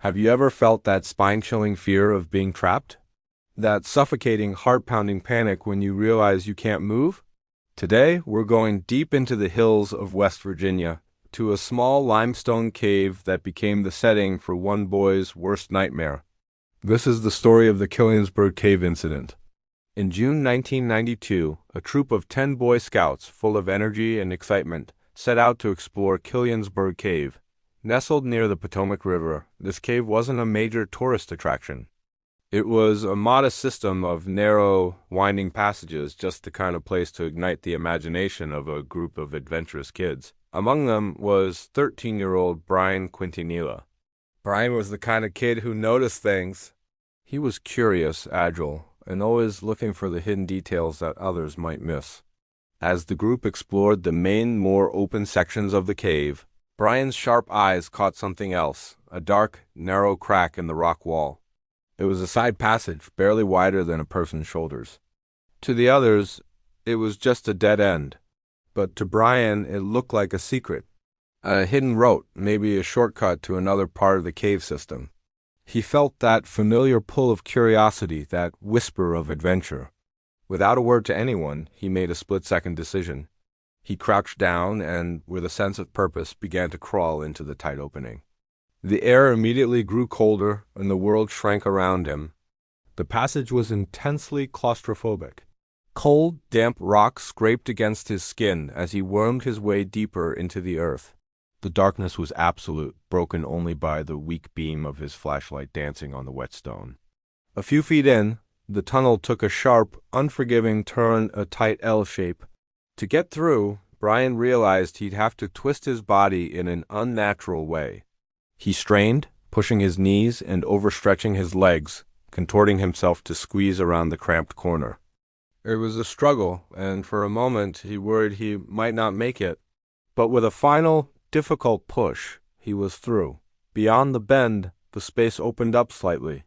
Have you ever felt that spine-chilling fear of being trapped? That suffocating, heart-pounding panic when you realize you can't move? Today, we're going deep into the hills of West Virginia, to a small limestone cave that became the setting for one boy's worst nightmare. This is the story of the Killiansburg Cave incident. In June 1992, a troop of 10 Boy Scouts, full of energy and excitement, set out to explore Killiansburg Cave. Nestled near the Potomac River, this cave wasn't a major tourist attraction. It was a modest system of narrow, winding passages, just the kind of place to ignite the imagination of a group of adventurous kids. Among them was 13-year-old Brian Quintanilla. Brian was the kind of kid who noticed things. He was curious, agile, and always looking for the hidden details that others might miss. As the group explored the main, more open sections of the cave, Brian's sharp eyes caught something else, a dark, narrow crack in the rock wall. It was a side passage, barely wider than a person's shoulders. To the others, it was just a dead end. But to Brian, it looked like a secret. A hidden route, maybe a shortcut to another part of the cave system. He felt that familiar pull of curiosity, that whisper of adventure. Without a word to anyone, he made a split-second decision. He crouched down and, with a sense of purpose, began to crawl into the tight opening. The air immediately grew colder, and the world shrank around him. The passage was intensely claustrophobic. Cold, damp rock scraped against his skin as he wormed his way deeper into the earth. The darkness was absolute, broken only by the weak beam of his flashlight dancing on the wet stone. A few feet in, the tunnel took a sharp, unforgiving turn, a tight L shape. To get through, Brian realized he'd have to twist his body in an unnatural way. He strained, pushing his knees and overstretching his legs, contorting himself to squeeze around the cramped corner. It was a struggle, and for a moment he worried he might not make it. But with a final, difficult push, he was through. Beyond the bend, the space opened up slightly.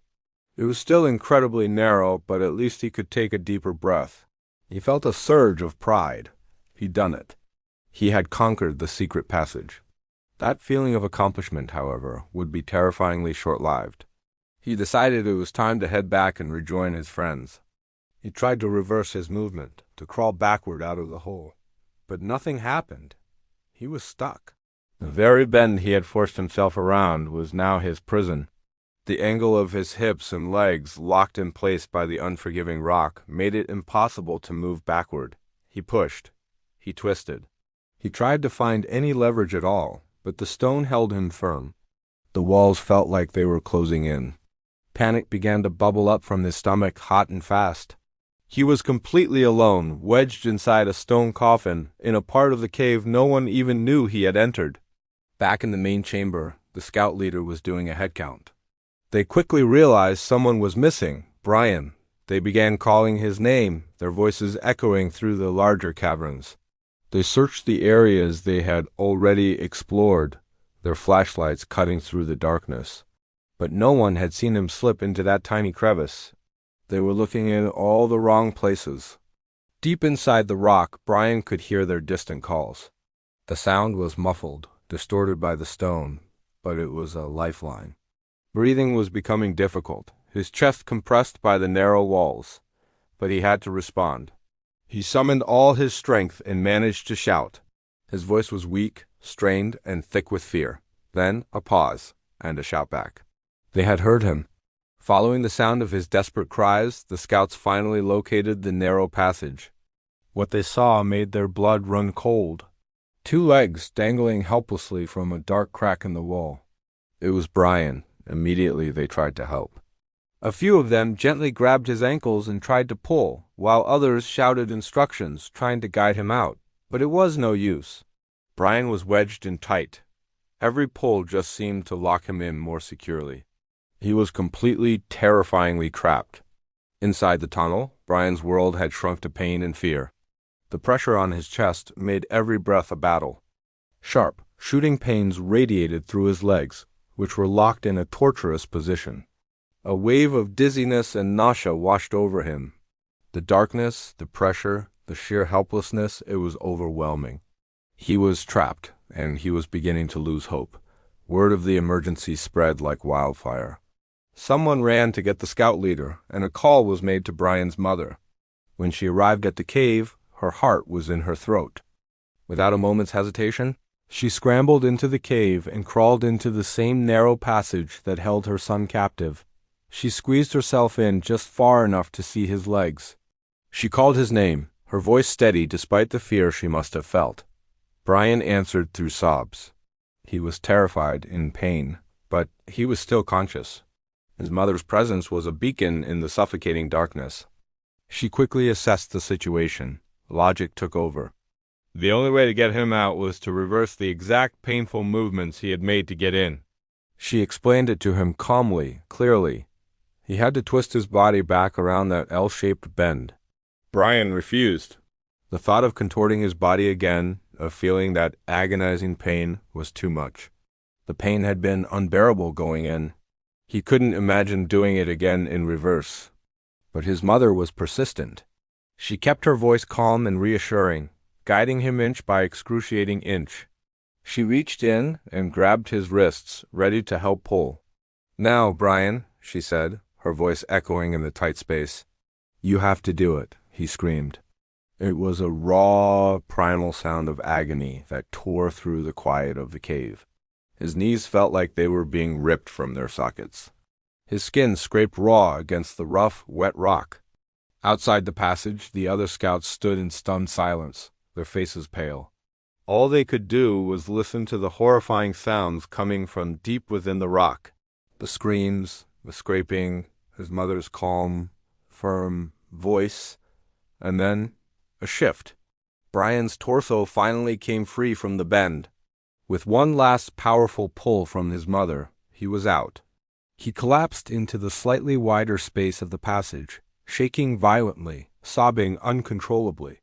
It was still incredibly narrow, but at least he could take a deeper breath. He felt a surge of pride. He'd done it. He had conquered the secret passage. That feeling of accomplishment, however, would be terrifyingly short-lived. He decided it was time to head back and rejoin his friends. He tried to reverse his movement, to crawl backward out of the hole. But nothing happened. He was stuck. The very bend he had forced himself around was now his prison. The angle of his hips and legs, locked in place by the unforgiving rock, made it impossible to move backward. He pushed. He twisted. He tried to find any leverage at all, but the stone held him firm. The walls felt like they were closing in. Panic began to bubble up from his stomach, hot and fast. He was completely alone, wedged inside a stone coffin, in a part of the cave no one even knew he had entered. Back in the main chamber, the scout leader was doing a head count. They quickly realized someone was missing, Brian. They began calling his name, their voices echoing through the larger caverns. They searched the areas they had already explored, their flashlights cutting through the darkness. But no one had seen him slip into that tiny crevice. They were looking in all the wrong places. Deep inside the rock, Brian could hear their distant calls. The sound was muffled, distorted by the stone, but it was a lifeline. Breathing was becoming difficult, his chest compressed by the narrow walls, but he had to respond. He summoned all his strength and managed to shout. His voice was weak, strained, and thick with fear. Then a pause, and a shout back. They had heard him. Following the sound of his desperate cries, the scouts finally located the narrow passage. What they saw made their blood run cold. 2 legs dangling helplessly from a dark crack in the wall. It was Brian. Immediately they tried to help. A few of them gently grabbed his ankles and tried to pull, while others shouted instructions, trying to guide him out. But it was no use. Brian was wedged in tight. Every pull just seemed to lock him in more securely. He was completely, terrifyingly trapped. Inside the tunnel, Brian's world had shrunk to pain and fear. The pressure on his chest made every breath a battle. Sharp, shooting pains radiated through his legs, which were locked in a torturous position. A wave of dizziness and nausea washed over him. The darkness, the pressure, the sheer helplessness, it was overwhelming. He was trapped, and he was beginning to lose hope. Word of the emergency spread like wildfire. Someone ran to get the scout leader, and a call was made to Brian's mother. When she arrived at the cave, her heart was in her throat. Without a moment's hesitation, she scrambled into the cave and crawled into the same narrow passage that held her son captive. She squeezed herself in just far enough to see his legs. She called his name, her voice steady despite the fear she must have felt. Brian answered through sobs. He was terrified, in pain, but he was still conscious. His mother's presence was a beacon in the suffocating darkness. She quickly assessed the situation. Logic took over. The only way to get him out was to reverse the exact painful movements he had made to get in. She explained it to him calmly, clearly. He had to twist his body back around that L-shaped bend. Brian refused. The thought of contorting his body again, of feeling that agonizing pain, was too much. The pain had been unbearable going in. He couldn't imagine doing it again in reverse. But his mother was persistent. She kept her voice calm and reassuring, guiding him inch by excruciating inch. She reached in and grabbed his wrists, ready to help pull. "Now, Brian," she said, her voice echoing in the tight space. "You have to do it," he screamed. It was a raw, primal sound of agony that tore through the quiet of the cave. His knees felt like they were being ripped from their sockets. His skin scraped raw against the rough, wet rock. Outside the passage, the other scouts stood in stunned silence, their faces pale. All they could do was listen to the horrifying sounds coming from deep within the rock. The screams, the scraping, his mother's calm, firm voice, and then a shift. Brian's torso finally came free from the bend. With one last powerful pull from his mother, he was out. He collapsed into the slightly wider space of the passage, shaking violently, sobbing uncontrollably.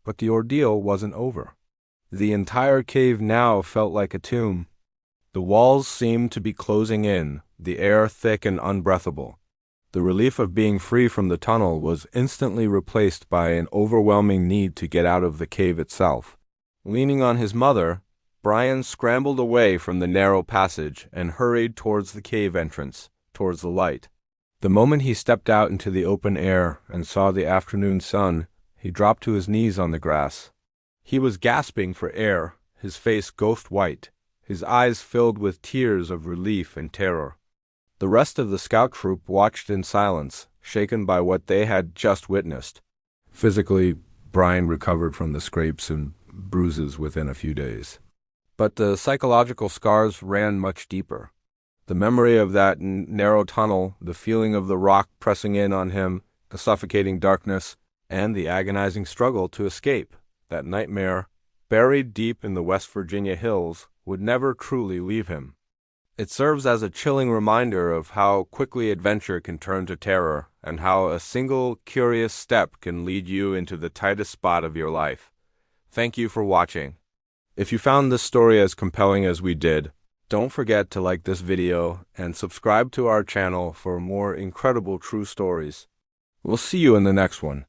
But the ordeal wasn't over. The entire cave now felt like a tomb. The walls seemed to be closing in, the air thick and unbreathable. The relief of being free from the tunnel was instantly replaced by an overwhelming need to get out of the cave itself. Leaning on his mother, Brian scrambled away from the narrow passage and hurried towards the cave entrance, towards the light. The moment he stepped out into the open air and saw the afternoon sun, he dropped to his knees on the grass. He was gasping for air, his face ghost white, his eyes filled with tears of relief and terror. The rest of the scout troop watched in silence, shaken by what they had just witnessed. Physically, Brian recovered from the scrapes and bruises within a few days. But the psychological scars ran much deeper. The memory of that narrow tunnel, the feeling of the rock pressing in on him, the suffocating darkness, and the agonizing struggle to escape, that nightmare, buried deep in the West Virginia hills, would never truly leave him. It serves as a chilling reminder of how quickly adventure can turn to terror, and how a single curious step can lead you into the tightest spot of your life. Thank you for watching. If you found this story as compelling as we did, don't forget to like this video and subscribe to our channel for more incredible true stories. We'll see you in the next one.